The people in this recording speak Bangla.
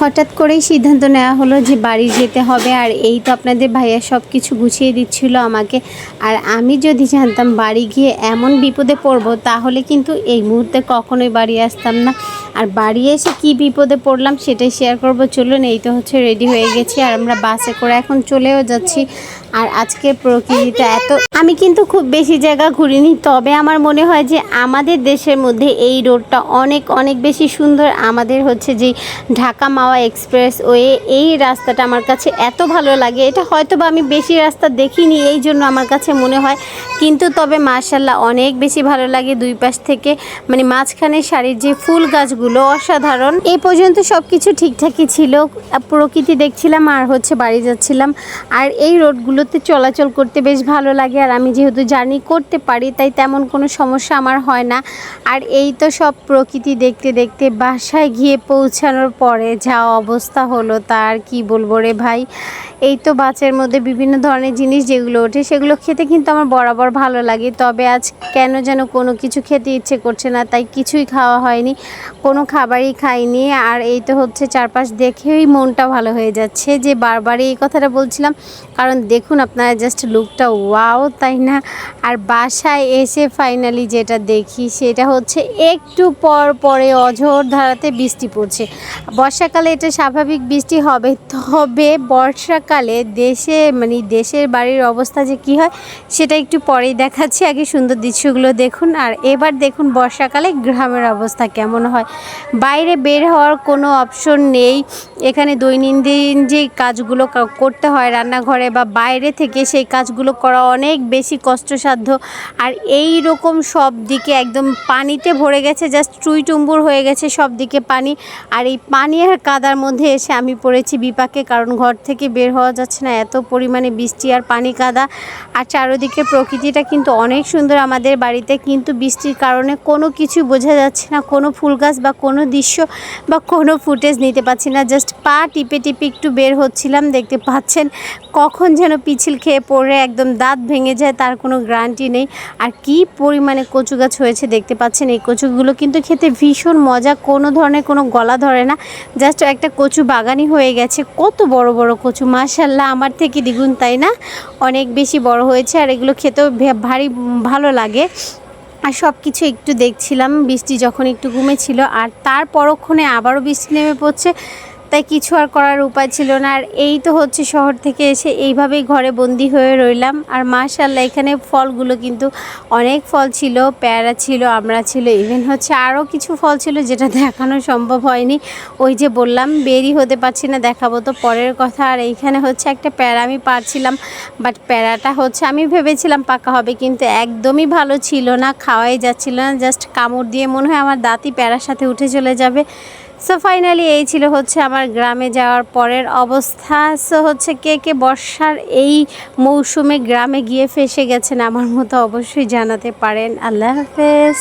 হঠাৎ করেই সিদ্ধান্ত নেওয়া হলো যে বাড়ি যেতে হবে। আর এই তো আপনাদের ভাইয়া সব কিছু গুছিয়ে দিচ্ছিল আমাকে। আর আমি যদি জানতাম বাড়ি গিয়ে এমন বিপদে পড়বো তাহলে কিন্তু এই মুহূর্তে কখনোই বাড়ি আসতাম না। আর বাড়ি এসে কি বিপদে পড়লাম সেটাই শেয়ার করবো। চলুন, এই তো হচ্ছে রেডি হয়ে গেছি আর আমরা বাসে করে এখন চলেও যাচ্ছি। আর আজকে প্রকৃতিটা আমি কিন্তু খুব বেশি জায়গা ঘুরিনি, তবে আমার মনে হয় যে আমাদের দেশের মধ্যে এই রোডটা অনেক অনেক বেশি সুন্দর। আমাদের হচ্ছে যে ঢাকা মাওয়া এক্সপ্রেস ওয়ে, এই রাস্তাটা আমার কাছে এত ভালো লাগে। এটা হয়তো বা আমি বেশি রাস্তা দেখিনি এই জন্য আমার কাছে মনে হয়, কিন্তু তবে মাশাআল্লাহ অনেক বেশি ভালো লাগে। দুই পাশ থেকে মানে মাঝখানে সারির যে ফুল গাছগুলো অসাধারণ। এই পর্যন্ত সব কিছু ঠিকঠাকই ছিল, প্রকৃতি দেখছিলাম আর হচ্ছে বাড়ি যাচ্ছিলাম। আর এই রোডগুলোতে চলাচল করতে বেশ ভালো লাগে। আর আমি যেহেতু জার্নি করতে পারি তাই তেমন কোনো সমস্যা আমার হয় না। আর এই তো সব প্রকৃতি দেখতে দেখতে বাসায় গিয়ে পৌঁছানোর পরে যা অবস্থা হলো তার কি বলবো রে ভাই। এই তো বাসের মধ্যে বিভিন্ন ধরনের জিনিস যেগুলো ওঠে সেগুলো খেতে কিন্তু আমার বরাবর ভালো লাগে, তবে আজ কেন যেন কোনো কিছু খেতে ইচ্ছে করছে না, তাই কিছুই খাওয়া হয়নি, কোনো খাবারই খাইনি। আর এই তো হচ্ছে চারপাশ দেখেই মনটা ভালো হয়ে যাচ্ছে যে বারবারই এই কথাটা বলছিলাম, কারণ দেখুন আপনারা জাস্ট লুকটা ওয়াও, তাই না? আর বাসায় এসে ফাইনালি যেটা দেখি সেটা হচ্ছে একটু পরে অঝোর ধারাতে বৃষ্টি পড়ছে। বর্ষাকালে এটা স্বাভাবিক বৃষ্টি হবে, তবে বর্ষাকালে দেশের বাড়ির অবস্থা যে কি হয় সেটা একটু পরেই দেখাচ্ছি। আগে সুন্দর দৃশ্যগুলো দেখুন আর এবার দেখুন বর্ষাকালে গ্রামের অবস্থা কেমন হয়। বাইরে বের হওয়ার কোনো অপশন নেই। এখানে দৈনন্দিন যে কাজগুলো করতে হয় রান্নাঘরে বা বাইরে থেকে, সেই কাজগুলো করা অনেক বেশি কষ্টসাধ্য। আর এই রকম সব দিকে একদম পানিতে ভরে গেছে, জাস্ট টুইটুম্বুর হয়ে গেছে সব দিকে পানি। আর এই পানি আর কাদার মধ্যে এসে আমি পড়েছি বিপাকে, কারণ ঘর থেকে বের হওয়া যাচ্ছে না, এত পরিমাণে বৃষ্টি আর পানি কাদা। আর চারিদিকে প্রকৃতিটা কিন্তু অনেক সুন্দর আমাদের বাড়িতে, কিন্তু বৃষ্টির কারণে কোনো কিছু বোঝা যাচ্ছে না, কোনো ফুল গাছ বা কোনো দৃশ্য বা কোনো ফুটেজ নিতে পারছি না। জাস্ট পা টিপে টিপে একটু বের হচ্ছিলাম, দেখতে পাচ্ছেন কখন যেন পিছিল খেয়ে পড়ে একদম দাঁত ভেঙে যায় তার কোনো গ্যারান্টি নেই। আর কি পরিমাণে কচু গাছ হয়েছে দেখতে পাচ্ছেন, এই কচুগুলো কিন্তু খেতে ভীষণ মজা, কোনো ধরনের কোনো গলা ধরে না, জাস্ট একটা কচু বাগানই হয়ে গেছে। কত বড় বড় কচু, মাশাআল্লাহ আমার থেকে দ্বিগুণ, তাই না? অনেক বেশি বড় হয়েছে আর এগুলো খেতেও ভারী ভালো লাগে। আর সব কিছু একটু দেখছিলাম বৃষ্টি যখন একটু কমেছিল, আর তার পরক্ষণে আবারও বৃষ্টি নেমে পড়ছে, তাই কিছু আর করার উপায় ছিল না। আর এই তো হচ্ছে শহর থেকে এসে এইভাবেই ঘরে বন্দি হয়ে রইলাম। আর মাশাআল্লাহ এখানে ফলগুলো কিন্তু অনেক ফল ছিল, পেয়ারা ছিল, আমড়া ছিল, ইভেন হচ্ছে আরও কিছু ফল ছিল যেটা দেখানো সম্ভব হয়নি। ওই যে বললাম বেরই হতে পারছি না, দেখাবো তো পরের কথা। আর এইখানে হচ্ছে একটা পেয়ারা আমি পারছিলাম, বাট পেয়ারাটা হচ্ছে আমি ভেবেছিলাম পাকা হবে, কিন্তু একদমই ভালো ছিল না, খাওয়াই যাচ্ছিল না, জাস্ট কামড় দিয়ে মনে হয় আমার দাঁতই পেয়ারার সাথে উঠে চলে যাবে। সো ফাইনালি এই ছিল হচ্ছে আমার গ্রামে যাওয়ার পরের অবস্থা। সো হচ্ছে কে কে বর্ষার এই মৌসুমে গ্রামে গিয়ে ফেঁসে গেছেন আমার মতো অবশ্যই জানাতে পারেন। আল্লাহ হাফেজ।